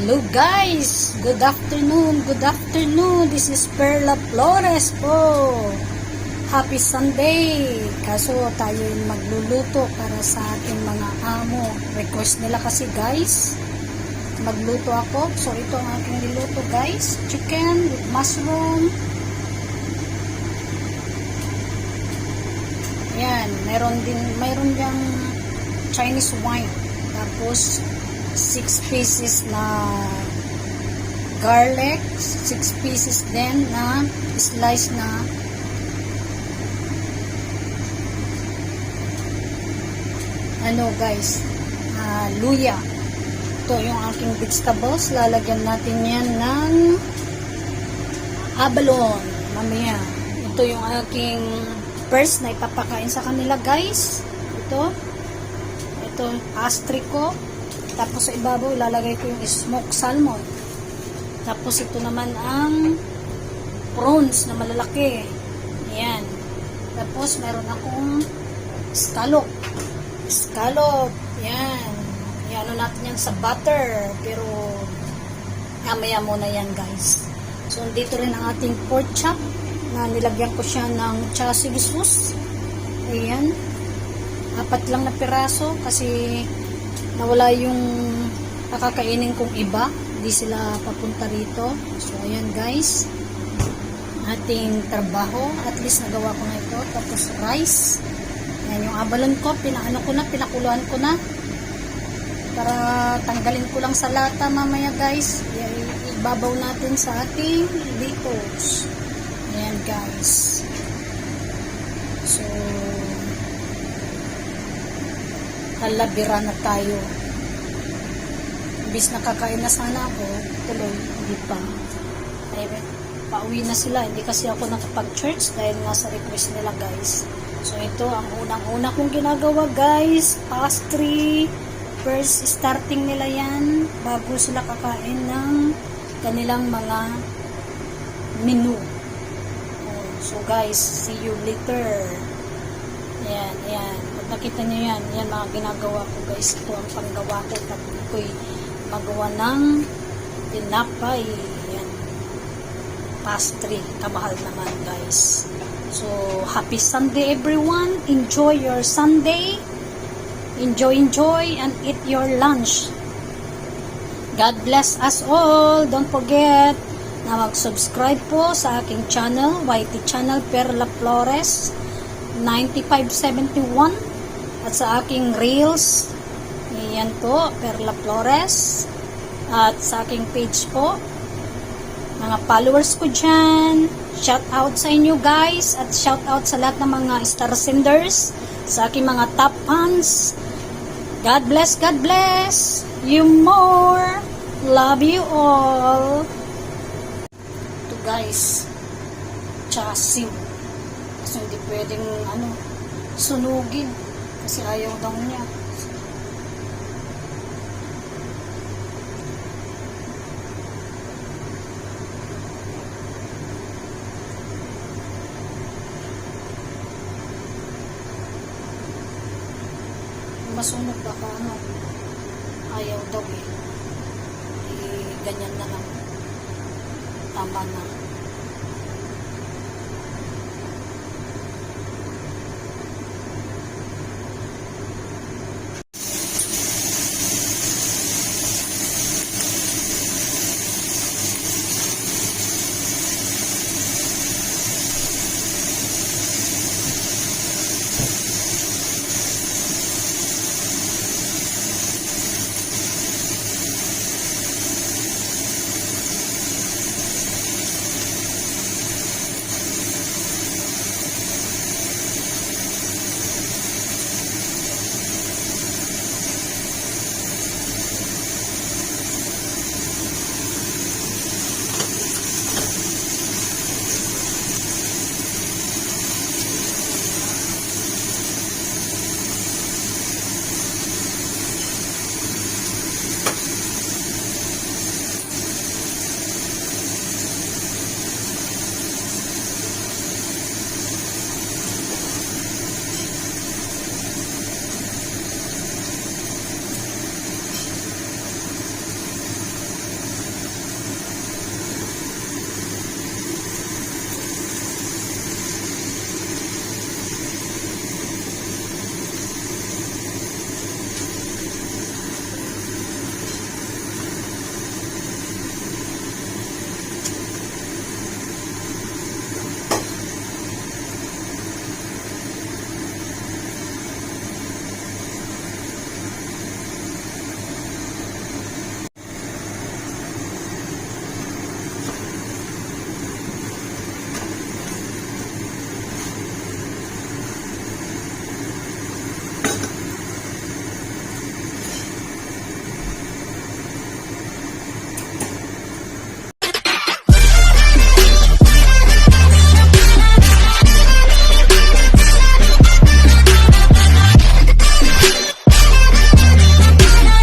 Hello guys! Good afternoon! Good afternoon! This is Perla Flores po! Happy Sunday! Kaso tayo yung magluluto para sa ating mga amo. Request nila kasi guys, magluto ako. So ito ang aking niluto guys. Chicken with mushroom. Ayan, mayroon diyang Chinese wine. Tapos 6 pieces na garlic, 6 pieces din na slice na guys, luya. Ito yung aking vegetables. Lalagyan natin yan ng abalone mamaya. Ito yung aking first na ipapakain sa kanila guys. Ito astriko. Tapos sa ibabaw ilalagay ko yung smoked salmon. Tapos ito naman ang prawns na malalaki. Ayan. Tapos meron akong scallop. Yan. Iano natin yan sa butter. Pero mamaya muna yan guys. So dito rin ang ating pork chop na nilagyan ko siya ng chassis sauce. Ayan. 4 lang na piraso kasi nawala yung nakakainin kong iba. Hindi sila papunta rito. So ayan guys, ating trabaho. At least nagawa ko na ito. Tapos rice. Ayan yung abalon ko. Pinakuluan ko na para tanggalin ko lang sa lata mamaya guys. Ibabaw natin sa ating litos. Ayan guys. So halabira na tayo. Imbis nakakain na sana ako, tuloy, hindi pa. Ay, pauwi na sila. Hindi kasi ako nakapag-church dahil nga sa request nila guys. So ito ang unang-una kong ginagawa guys. Pastry. First starting nila yan bago sila kakain ng kanilang mga menu. So guys, see you later. Ayan. Pag nakita nyo yan mga ginagawa ko guys. Ito ang panggawa ko. Tapos ako'y magawa ng tinapay. Ayan. Pastry. Kamahal naman guys. So, happy Sunday everyone. Enjoy your Sunday. Enjoy and eat your lunch. God bless us all. Don't forget na mag-subscribe po sa aking channel, YT channel Perla Flores 9571, at sa aking reels, yan po, Perla Flores, at sa aking page po, mga followers ko dyan, shout out sa inyo guys, at shout out sa lahat ng mga star senders, sa aking mga top fans. God bless you more. Love you all. Ito guys, chasiw. Kasi hindi pwedeng sunugin kasi ayaw daw niya. Masunog baka ayaw daw ganyan na lang, tama na.